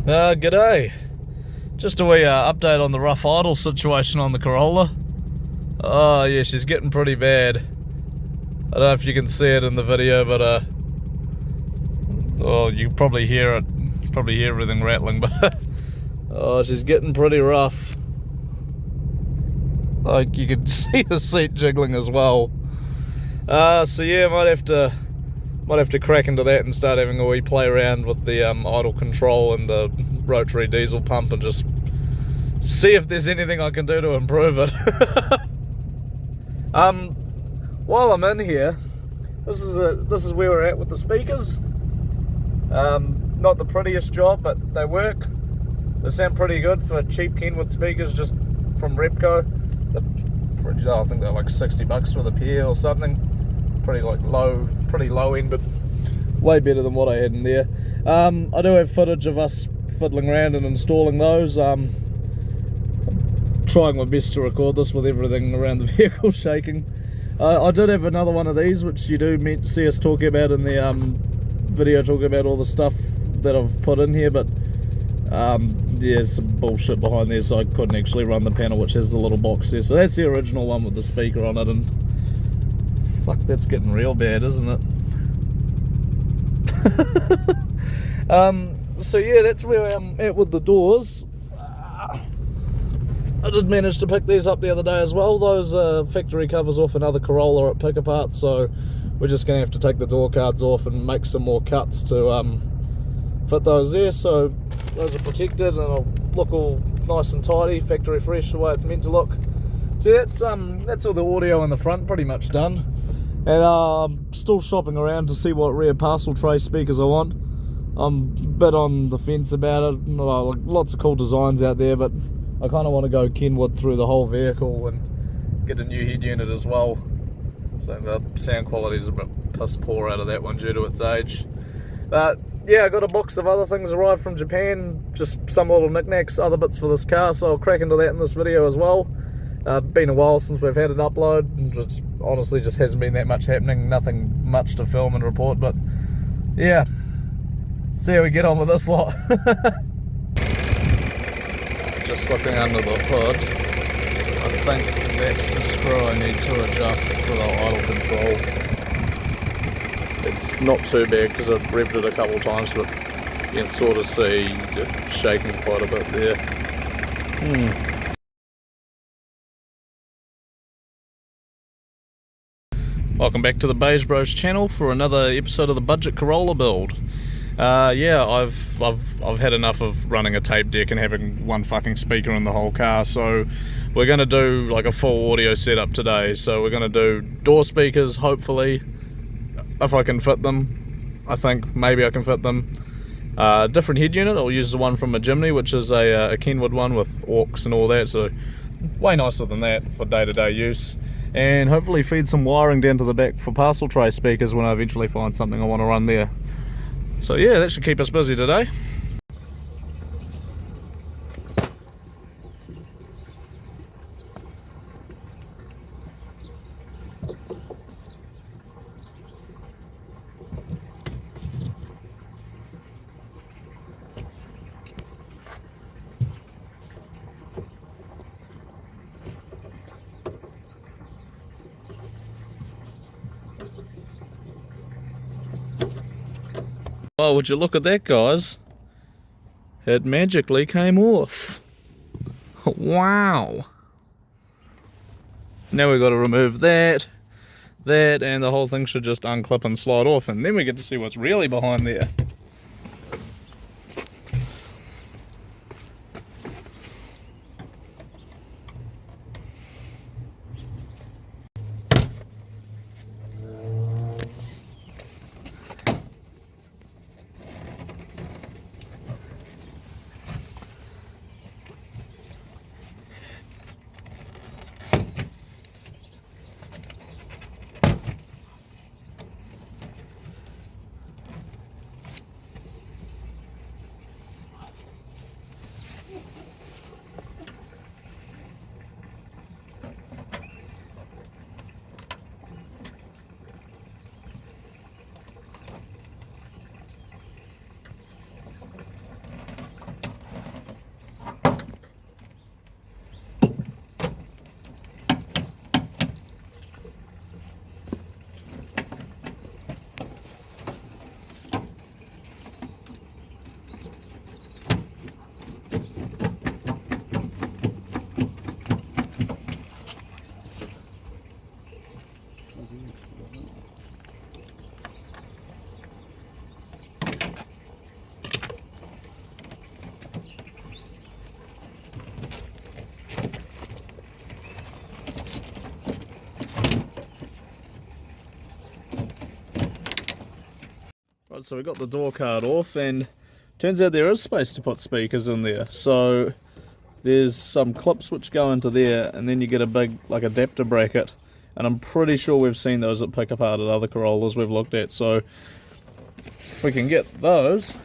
G'day. Just a wee update on the rough idle situation on the Corolla. Oh yeah, she's getting pretty bad. I don't know if you can see it in the video, but oh, you can probably hear it. You probably hear everything rattling, but oh, she's getting pretty rough. Like, you can see the seat jiggling as well. So yeah, might have to crack into that and start having a wee play around with the idle control and the rotary diesel pump and just see if there's anything I can do to improve it. While I'm in here, this is where we're at with the speakers. Not the prettiest job, but they work. They sound pretty good for cheap Kenwood speakers, just from Repco. I think they're like $60 for the pair or something. Pretty low end, but way better than what I had in there. I do have footage of us fiddling around and installing those. I'm trying my best to record this with everything around the vehicle shaking. I did have another one of these, which you do see us talking about in the video, talking about all the stuff that I've put in here, but yeah, some bullshit behind there, so I couldn't actually run the panel, which has the little box there. So that's the original one with the speaker on it, and fuck, that's getting real bad, isn't it? So yeah, that's where I'm at with the doors. I did manage to pick these up the other day as well. Those factory covers off another Corolla at Pick Apart, so we're just going to have to take the door cards off and make some more cuts to fit those there, so those are protected and it'll look all nice and tidy, factory fresh, the way it's meant to look. So that's all the audio in the front pretty much done, and I'm still shopping around to see what rear parcel tray speakers I want. I'm a bit on the fence about it. Lots of cool designs out there, but I kind of want to go Kenwood through the whole vehicle and get a new head unit as well. So the sound quality is a bit piss poor out of that one due to its age. But yeah, I got a box of other things arrived from Japan, just some little knickknacks, other bits for this car, so I'll crack into that in this video as well. Been a while since we've had an upload, and it's honestly just hasn't been that much happening, nothing much to film and report, but yeah, see how we get on with this lot. Just looking under the hood, I think that's the screw I need to adjust for the idle control. It's not too bad because I've revved it a couple times, but you can sort of see it shaking quite a bit there. Welcome back to the Beige Bros channel for another episode of the budget Corolla build. Yeah, I've had enough of running a tape deck and having one fucking speaker in the whole car, so we're going to do like a full audio setup today. So we're going to do door speakers, hopefully, if I can fit them. I think maybe I can fit them. Different head unit, I'll use the one from a Jimny, which is a Kenwood one with aux and all that, so way nicer than that for day-to-day use. And hopefully feed some wiring down to the back for parcel tray speakers when I eventually find something I want to run there. So yeah, that should keep us busy today. Oh, would you look at that, guys? It magically came off. Wow. Now we've got to remove that, and the whole thing should just unclip and slide off, and then we get to see what's really behind there. Right, so we got the door card off, and turns out there is space to put speakers in there. So there's some clips which go into there, and then you get a big like adapter bracket, and I'm pretty sure we've seen those at Pick Apart at other Corollas we've looked at. So if we can get those,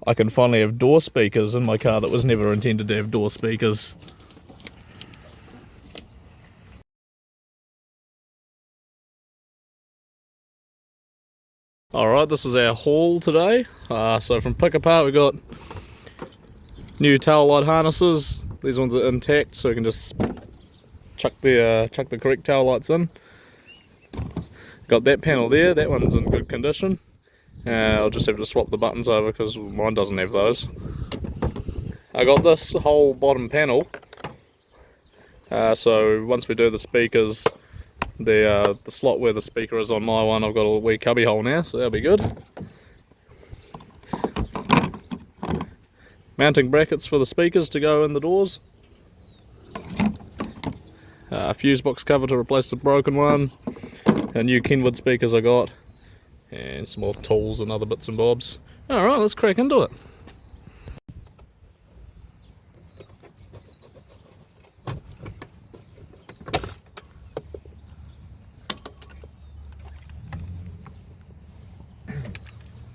I can finally have door speakers in my car that was never intended to have door speakers. Alright, this is our haul today. So from Pick Apart we got new tail light harnesses. These ones are intact, so you can just chuck the correct tail lights in. Got that panel there, that one's in good condition. I'll just have to swap the buttons over because mine doesn't have those. I got this whole bottom panel. So once we do the speakers, the slot where the speaker is on my one, I've got a wee cubby hole now, so that'll be good. Mounting brackets for the speakers to go in the doors. A fuse box cover to replace the broken one. A new Kenwood speakers I got. And some more tools and other bits and bobs. Alright, let's crack into it.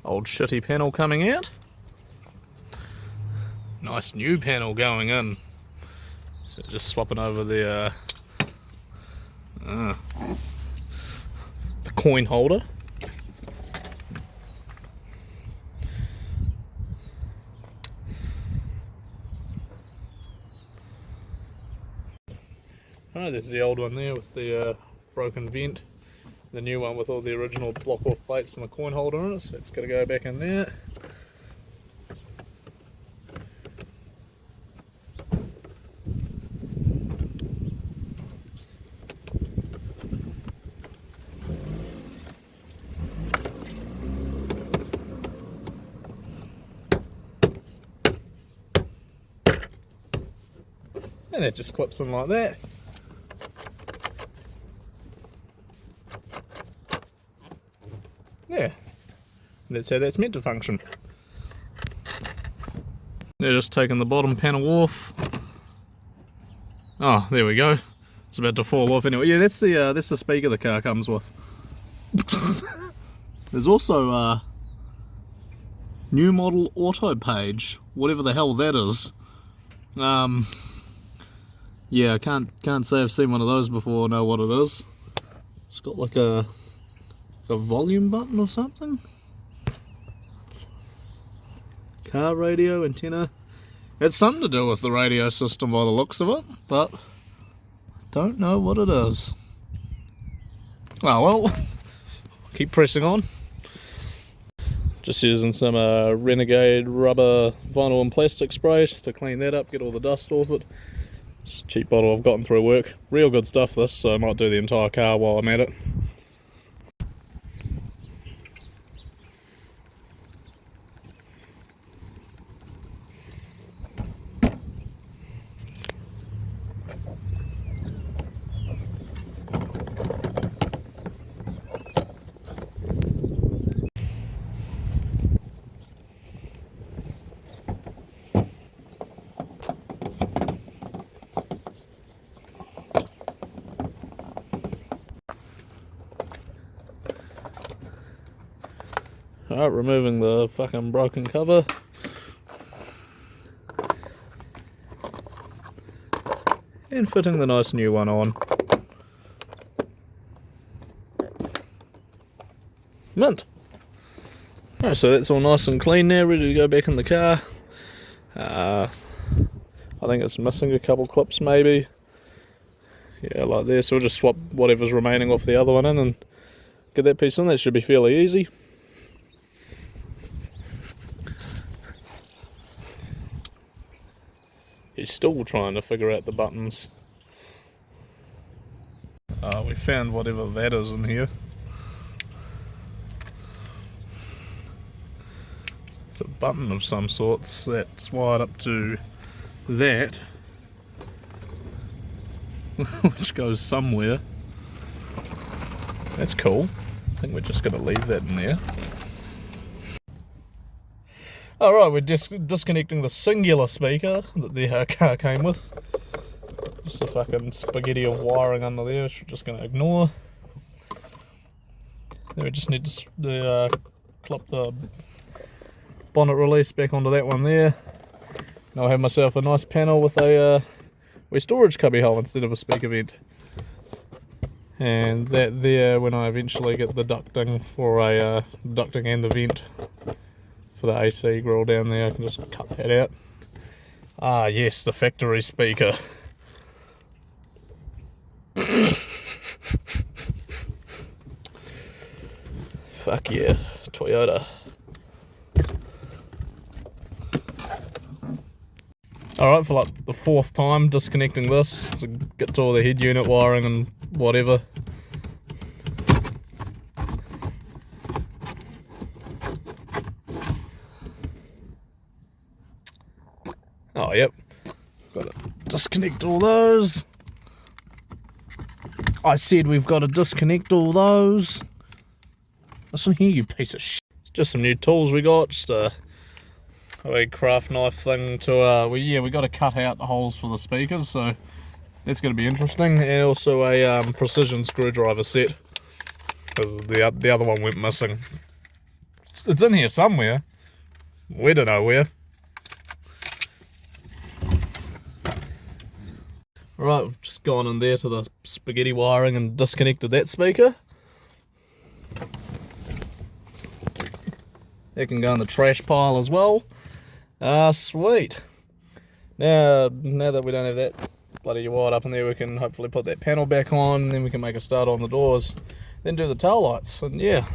Old shitty panel coming out. Nice new panel going in. So just swapping over the coin holder. Alright, there's the old one there with the broken vent. The new one with all the original block off plates and the coin holder in it, so it's got to go back in there. And it just clips in like that. Yeah, that's how that's meant to function. Now just taking the bottom panel off. Oh, there we go. It's about to fall off anyway. Yeah, that's the speaker the car comes with. There's also new model auto page, whatever the hell that is. Yeah, I can't say I've seen one of those before or know what it is. It's got like a volume button or something. Car radio, antenna. It's something to do with the radio system by the looks of it, but I don't know what it is. Oh well, keep pressing on. Just using some Renegade rubber, vinyl and plastic spray just to clean that up, get all the dust off it. It's a cheap bottle I've gotten through work. Real good stuff this, so I might do the entire car while I'm at it. Alright, removing the fucking broken cover. And fitting the nice new one on. Mint! Alright, so that's all nice and clean now, ready to go back in the car. I think it's missing a couple clips maybe. Yeah, like there, so we'll just swap whatever's remaining off the other one in and get that piece in. That should be fairly easy. He's still trying to figure out the buttons. We found whatever that is in here. It's a button of some sorts that's wired up to that, which goes somewhere. That's cool. I think we're just going to leave that in there. Alright, we're disconnecting the singular speaker that the car came with. Just a fucking spaghetti of wiring under there, which we're just going to ignore. Then we just need to clip the bonnet release back onto that one there. And I'll have myself a nice panel with a wee storage cubby hole instead of a speaker vent. And that there, when I eventually get the ducting for a ducting and the vent for the AC grill down there, I can just cut that out. Ah yes, the factory speaker. Fuck yeah, Toyota. Alright, for like the fourth time disconnecting this to get to all the head unit wiring and whatever. Oh yep, got to disconnect all those. I said we've got to disconnect all those. Listen here, you piece of shit. Just some new tools we got, just a wee craft knife thing to, we got to cut out the holes for the speakers, so that's going to be interesting. And also a precision screwdriver set, because the other one went missing. It's in here somewhere. We don't know where. Right, we've just gone in there to the spaghetti wiring and disconnected that speaker. That can go in the trash pile as well. Sweet. Now that we don't have that bloody wired up in there, we can hopefully put that panel back on, and then we can make a start on the doors, then do the tail lights, and yeah,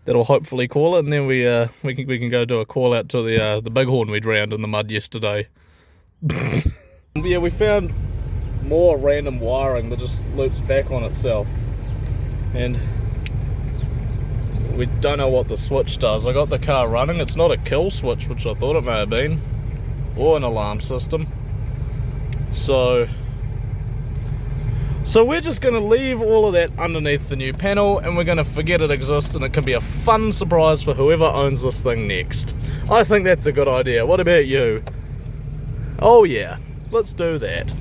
that'll hopefully call it. And then we can go do a call out to the bighorn we drowned in the mud yesterday. Yeah, we found more random wiring that just loops back on itself, and we don't know what the switch does. I got the car running. It's not a kill switch, which I thought it may have been, or an alarm system. So we're just going to leave all of that underneath the new panel, and we're going to forget it exists, and it can be a fun surprise for whoever owns this thing next. I think that's a good idea. What about you? Oh yeah, let's do that.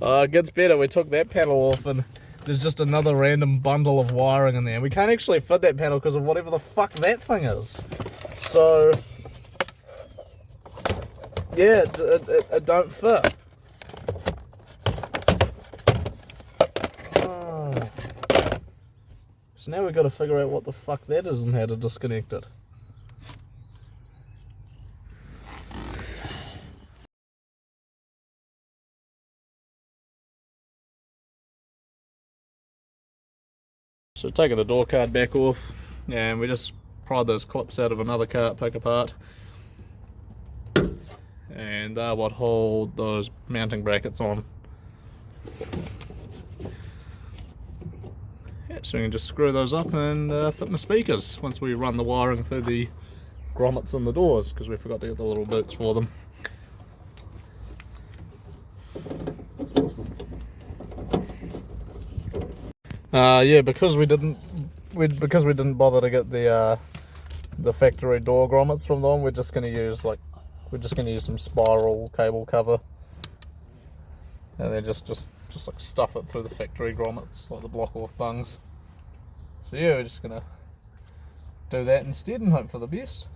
It gets better. We took that panel off, and there's just another random bundle of wiring in there. We can't actually fit that panel because of whatever the fuck that thing is. So yeah, it don't fit. Oh. So now we've got to figure out what the fuck that is and how to disconnect it. So taking the door card back off, and we just pried those clips out of another car at Pick Apart, and they're what hold those mounting brackets on. Yeah, so we can just screw those up and fit in the speakers once we run the wiring through the grommets in the doors, because we forgot to get the little boots for them. Yeah, because we didn't bother to get the factory door grommets from them, we're just gonna use some spiral cable cover, and then just like stuff it through the factory grommets, like the block off bungs. So yeah, we're just gonna do that instead and hope for the best.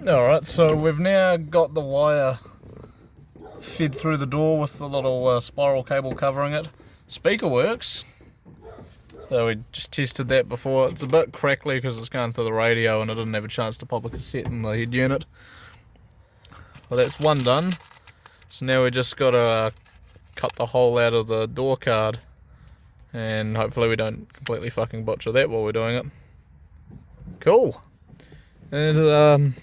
Alright, so we've now got the wire fed through the door with the little spiral cable covering it. Speaker works. So we just tested that before. It's a bit crackly because it's going through the radio and I didn't have a chance to pop a cassette in the head unit. Well, that's one done. So now we just got to cut the hole out of the door card, and hopefully we don't completely fucking butcher that while we're doing it. Cool. And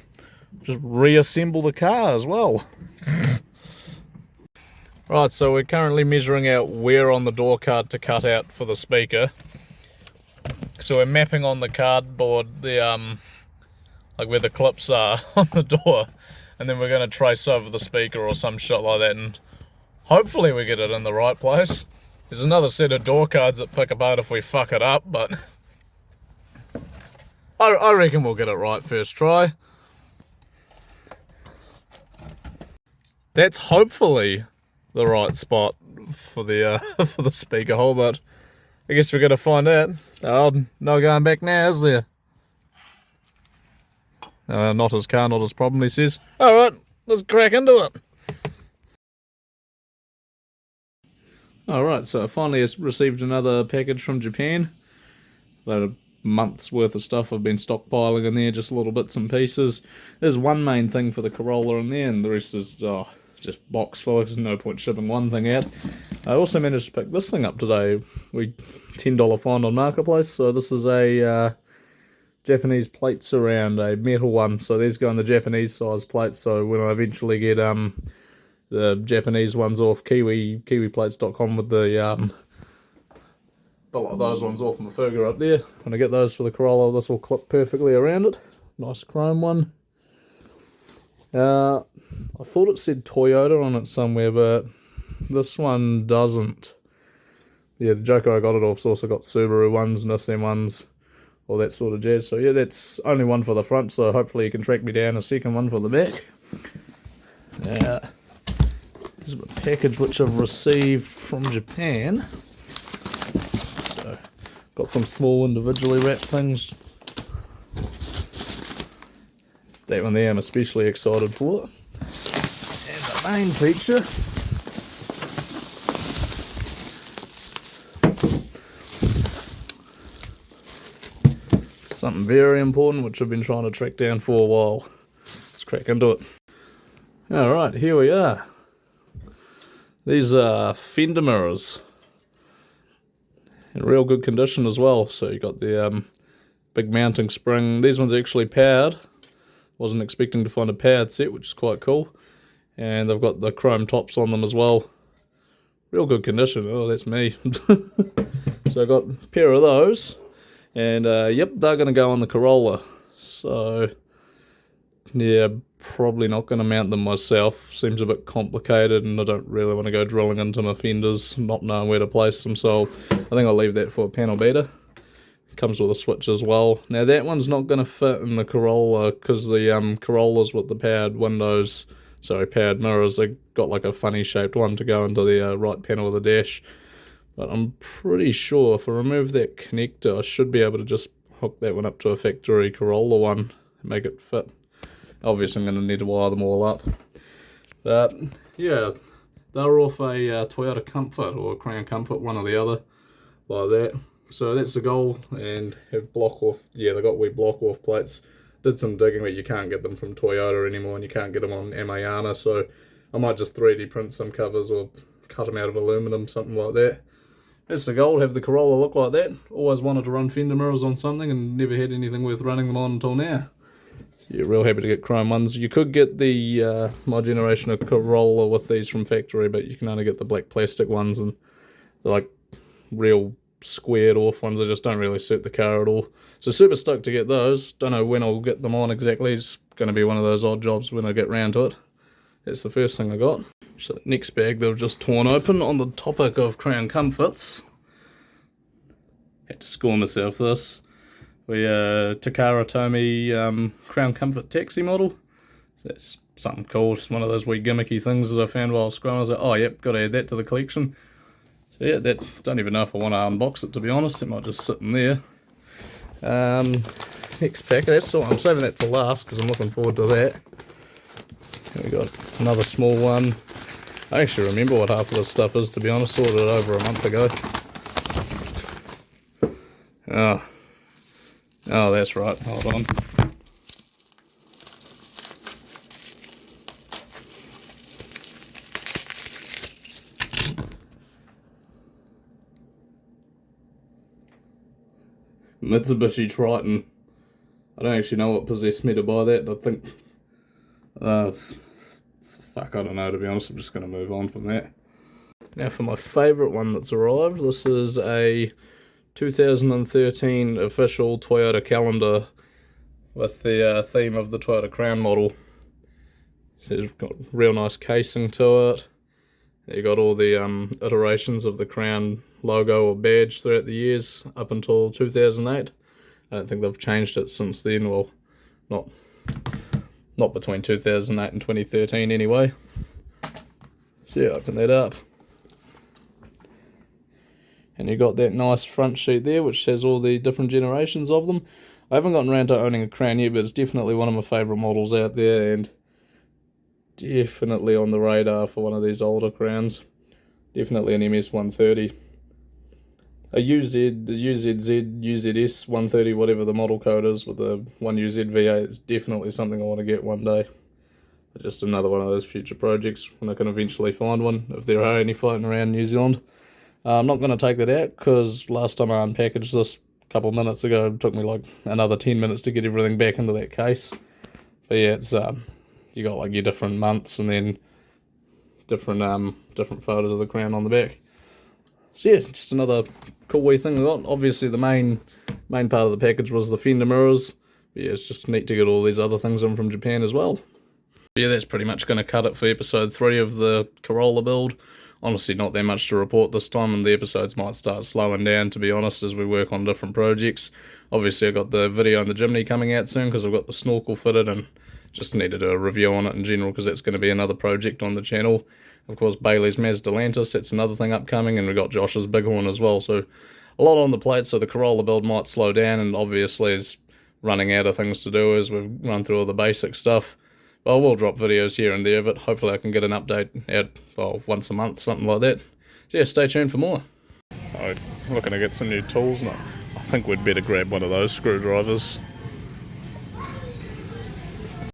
just reassemble the car as well. Right, so we're currently measuring out where on the door card to cut out for the speaker. So we're mapping on the cardboard the like where the clips are on the door, and then we're going to trace over the speaker or some shit like that, and Hopefully we get it in the right place. There's another set of door cards that pick apart if we fuck it up, but I reckon we'll get it right first try. That's hopefully the right spot for the for the speaker hole, but I guess we're gonna find out. Oh, no going back now, is there? Not his car, not his problem, he says. Alright, let's crack into it. Alright, so I finally received another package from Japan. About a month's worth of stuff I've been stockpiling in there, just little bits and pieces. There's one main thing for the Corolla in there, and the rest is just box full. There's no point shipping one thing out. I also managed to pick this thing up today. We $10 find on Marketplace, so this is a Japanese plate surround, a metal one. So these go in the Japanese size plates, so when I eventually get the Japanese ones off kiwiplates.com with the but those ones off my Fugger up there, when I get those for the Corolla, this will clip perfectly around it. Nice chrome one. I thought it said Toyota on it somewhere, but this one doesn't. Yeah, the Joker I got it off's also got Subaru ones, Nissan ones, all that sort of jazz. So yeah, that's only one for the front, so hopefully you can track me down a second one for the back. This is a package which I've received from Japan. So, got some small individually wrapped things. That one there I'm especially excited for. And the main feature. Something very important which I've been trying to track down for a while. Let's crack into it. Alright, here we are. These are fender mirrors. In real good condition as well. So you got the big mounting spring. These ones are actually powered. Wasn't expecting to find a powered set, which is quite cool. And they've got the chrome tops on them as well. Real good condition. Oh, that's me. So I got a pair of those. And yep, they're going to go on the Corolla. So yeah, probably not going to mount them myself. Seems a bit complicated, and I don't really want to go drilling into my fenders, not knowing where to place them. So I think I'll leave that for a panel beater. Comes with a switch as well. Now that one's not going to fit in the Corolla because the Corollas with the powered windows, powered mirrors, they got like a funny shaped one to go into the right panel of the dash. But I'm pretty sure if I remove that connector, I should be able to just hook that one up to a factory Corolla one and make it fit. Obviously I'm going to need to wire them all up. But yeah, they're off a Toyota Comfort or a Crown Comfort, one or the other, like that. So that's the goal, and have block off, yeah, they got wee block off plates. Did some digging, but you can't get them from Toyota anymore, and you can't get them on Amayana, so I might just 3D print some covers or cut them out of aluminum, something like that. That's the goal, have the Corolla look like that. Always wanted to run fender mirrors on something and never had anything worth running them on until now. So yeah, real happy to get chrome ones. You could get the my generation of Corolla with these from factory, but you can only get the black plastic ones, and they're like real squared off ones. They just don't really suit the car at all. So super stoked to get those. Don't know when I'll get them on exactly. It's going to be one of those odd jobs when I get round to it. That's the first thing I got. So next bag they've just torn open on the topic of Crown Comforts. Had to score myself this. We Takara Tomy Crown Comfort taxi model. So that's something cool. Just one of those wee gimmicky things that I found while I was scrolling. I was like, oh yep, got to add that to the collection. So yeah, don't even know if I want to unbox it, to be honest. It might just sit in there. Next pack, I'm saving that to last because I'm looking forward to that. Here we got another small one. I actually remember what half of this stuff is, to be honest. Ordered it over a month ago. Oh, that's right. Hold on. Mitsubishi Triton. I don't actually know what possessed me to buy that. I think, fuck, I don't know, to be honest. I'm just going to move on from that. Now for my favourite one that's arrived. This is a 2013 official Toyota calendar with the theme of the Toyota Crown model. So it's got real nice casing to it. You got all the iterations of the Crown logo or badge throughout the years up until 2008. I don't think they've changed it since then. Well, not between 2008 and 2013 anyway. So yeah, open that up. And you got that nice front sheet there, which has all the different generations of them. I haven't gotten around to owning a Crown yet, but it's definitely one of my favourite models out there, and definitely on the radar for one of these older Crowns. Definitely an MS130. A UZ, a UZZ, UZS 130, whatever the model code is, with the 1UZ V8 is definitely something I want to get one day. But just another one of those future projects when I can eventually find one, if there are any floating around New Zealand. I'm not going to take that out, because last time I unpackaged this a couple of minutes ago, it took me like another 10 minutes to get everything back into that case. But yeah, it's you got like your different months and then different photos of the Crown on the back. So yeah, just another cool wee thing I got. Obviously the main part of the package was the fender mirrors. But yeah, it's just neat to get all these other things in from Japan as well. But yeah, that's pretty much going to cut it for episode 3 of the Corolla build. Honestly, not that much to report this time, and the episodes might start slowing down, to be honest, as we work on different projects. Obviously, I got the video on the Jimny coming out soon, because I've got the snorkel fitted, and just need to do a review on it in general, because that's going to be another project on the channel. Of course, Bailey's Mazda Lantis, that's another thing upcoming, and we've got Josh's Bighorn as well, so a lot on the plate, so the Corolla build might slow down, and obviously is running out of things to do as we've run through all the basic stuff. But I will drop videos here and there, but hopefully I can get an update out, well, once a month, something like that. So yeah, stay tuned for more. I'm looking to get some new tools now. I think we'd better grab one of those screwdrivers.